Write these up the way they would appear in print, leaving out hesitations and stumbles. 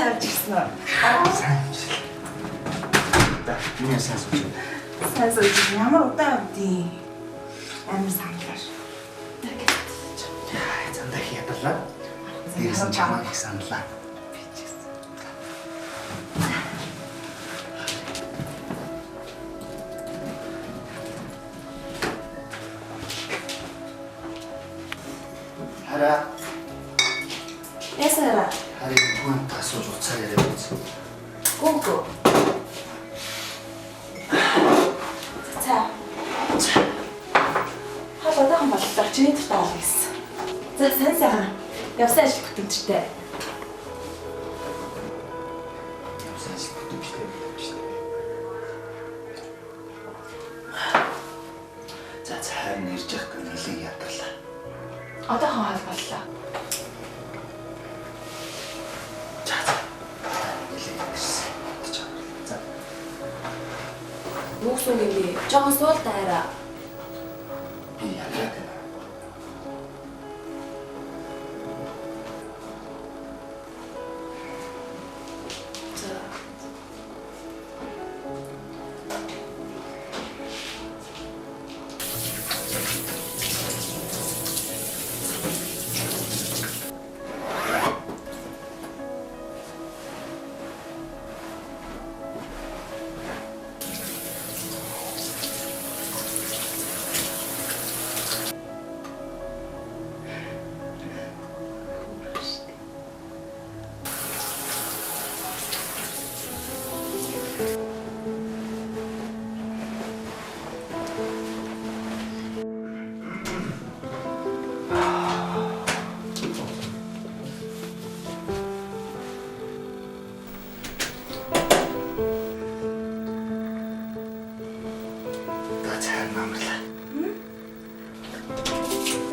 харж ирсэн үү? Сайн амжилт. Да, миний сайн сууж байна. Сайн сууж ямар удаан авдیں۔ Амар саналаш. Яа, зандаа их ядарлаа. Дээрээс нь чамайг их саналаа. Хараа. Ясара. Харин түн тасууж уцаар яриад үзсэн. Гүгү. За. Хадаахан боллоо. Чиний дуртай алга гэсэн. За сайн сайхан. Явсан ажил бүтэмжтэй. Явсан ажил бүтэмжтэй. За цаар нэрж явах гэн нэлээд ядарлаа. Одоохон хаал боллоо. Нүгсүн гинэ. Жохон суул дайраа. Би яагаад вэ? За.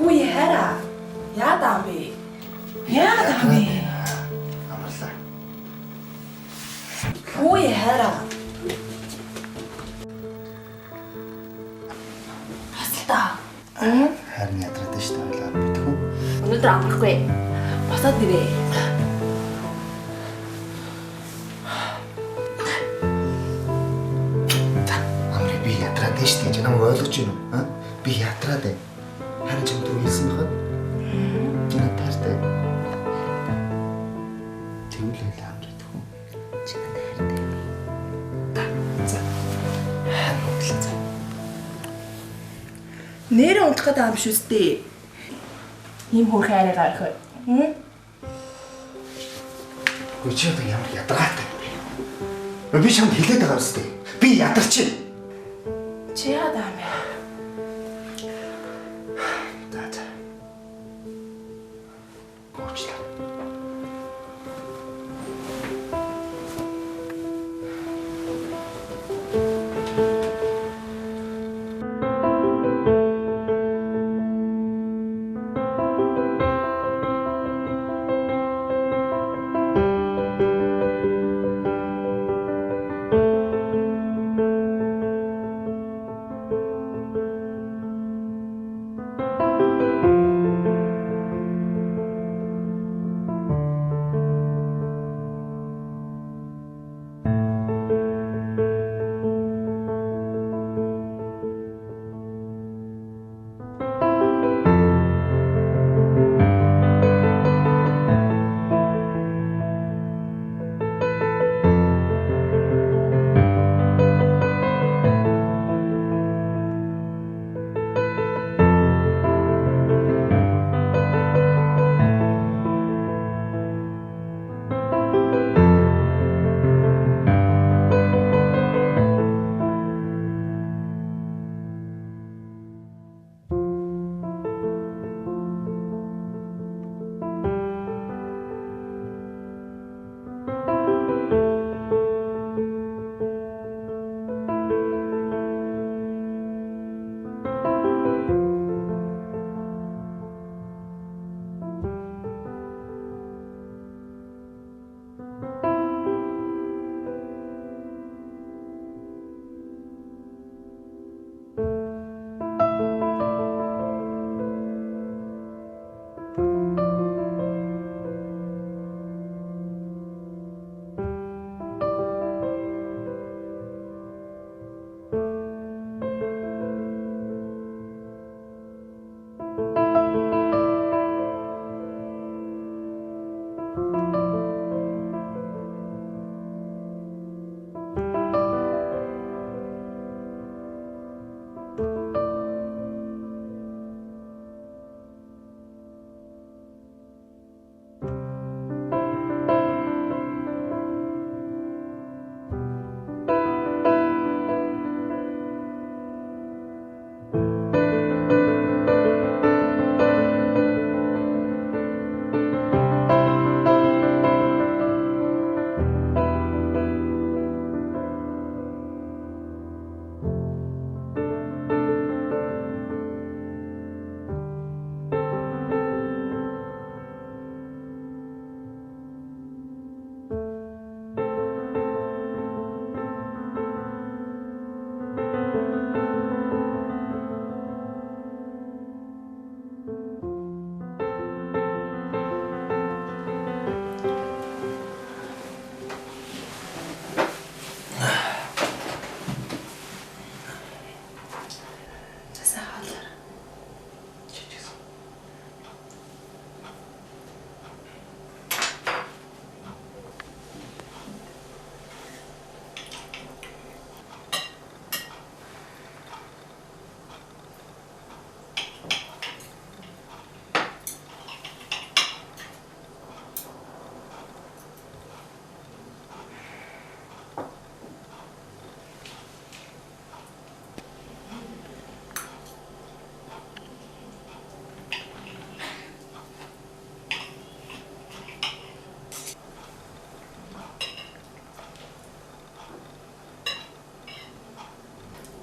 Ui хараа. Яадаа бэ? Яадаа бэ? Амарлаа. Ui хараа. Хасалтаа. Харин ядраад шүү дээ ойлаа мэдхүү. Өнөөдөр амрахгүй. Босоод нэрээ. Амрыг би ядраад шүү дээ. Чамайг ойлгож байна уу? Аа? Би ядраад байна. Харин ч өдөр хэлсэн бахад. Энэ таартай. Тэвлэл амраад хөө. Чамайг хайртай. За. Харин удлаа. Нэрээ унтах гэдэг юм шүү дээ. Ийм хөөрхөн арай гарах вэ? Хөөе чи одоо ямар ядраатай бэ? Би чамд хэлээд байгаа юм шүү дээ. Би ядарч байна. Чи яадаа бэ? За. Уучлаа.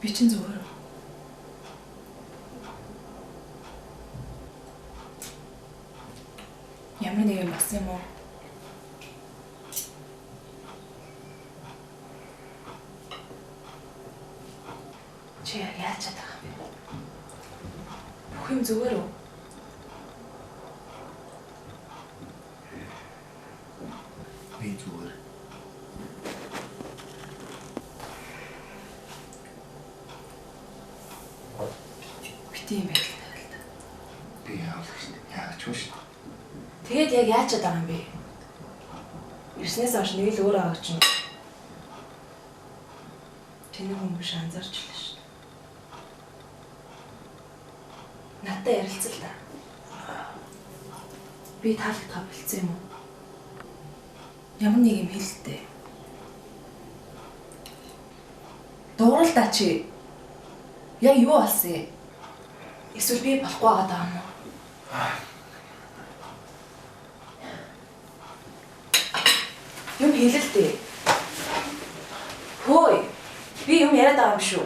Би чинь зүгээр. Ямар нэг юм болсон юм уу? Чи яаж чадах юм бэ? Бүх юм зүгээр үү? Би зүгээр. Бити юм байл та. Би яалагч яалагч шүү дээ. Тэгээд яг яаж чадах юм бэ? Ирснээс хойш нэг л өөр аваач чинь. Тэний хүмүүс анзаарч л шүү дээ. Надад ярилцал та. Би таалагдах болцсон юм уу? Ямар нэг юм хэлтэй. Дуурал та чи. Яг юу болсон юм? Эсвэл би болохгүй байгаа юм уу? Юм хэлэлтэй. Хөөе. Би юм яриад байгаа юм шүү.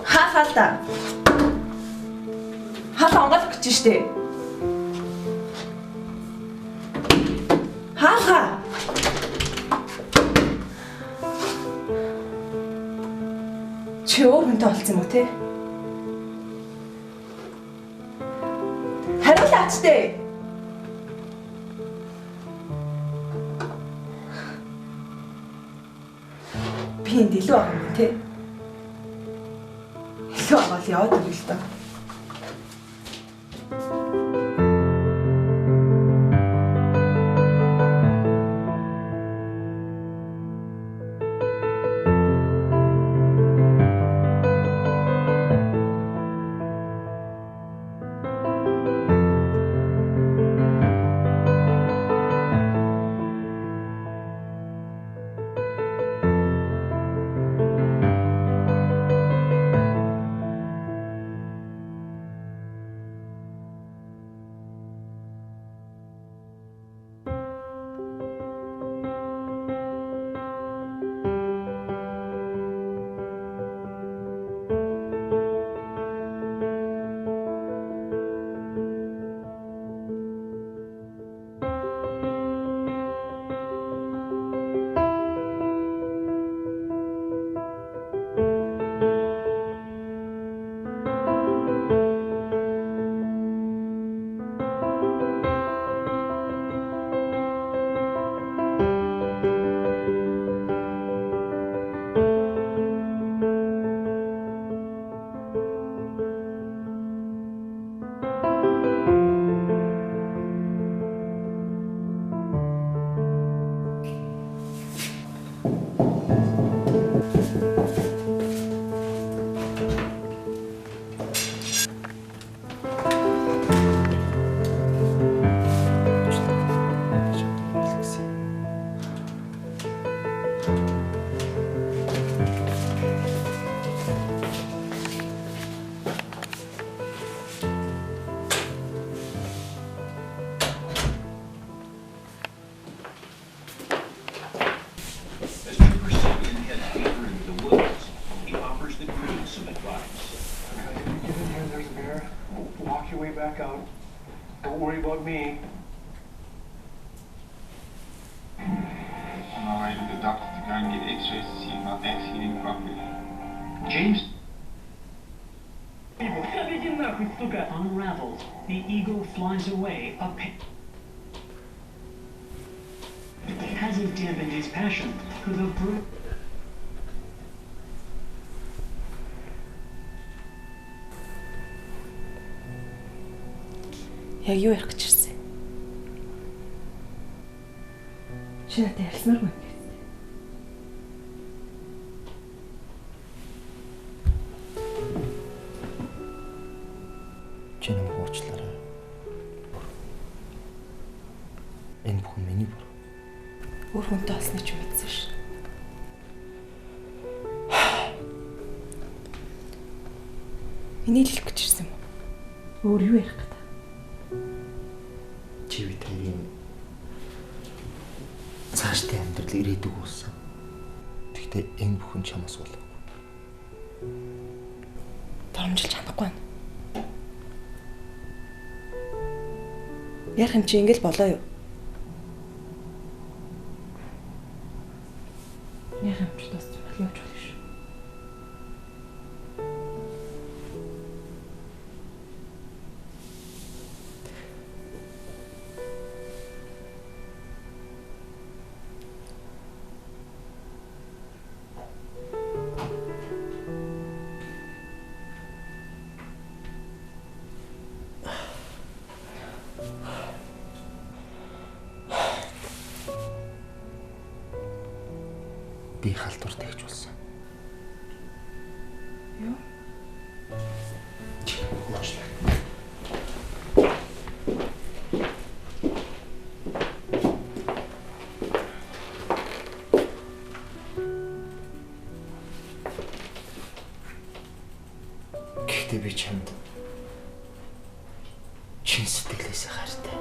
Хаалта. Хаалта онгол гэж штэ. Хаалха. Чи өөр хүнтэй олцсон юм уу те? Хариулаач те. Би энд илүү байгаа юм те. Илүү байгаа л яваад ирэл л доо. Back out. Don't worry about me. On our way to the doctor to go and get x-rays to see if my back's healing properly. James? Unraveled. The eagle flies away. It hasn't dampened his passion for the brute. Яг юу ярих гэж ирсэн? Чи надад ярилцмаар байна гэсэн. Чи намайг уучлаарай. Энэ бүхэн миний бүр. Өөр хүнтэй олсныг ч мэдсэн ш. Энийг хэлэх гэж ирсэн юм уу? Өөр юу ярих гэдэг? Чи бид хоёрын цаашдын амьдрал ирээдүг болсон. Гэхдээ энэ бүхэн чамаас болов. Томжилж чадахгүй байна. Ярих юм чи ингээл болоо юу? Ярих юм чи дуусч явж болно шүү. Би халдвар тэгж болсон. Юу? Чи уучлаа. Гэхдээ би чамд чин сэтгэлээсээ хайртай.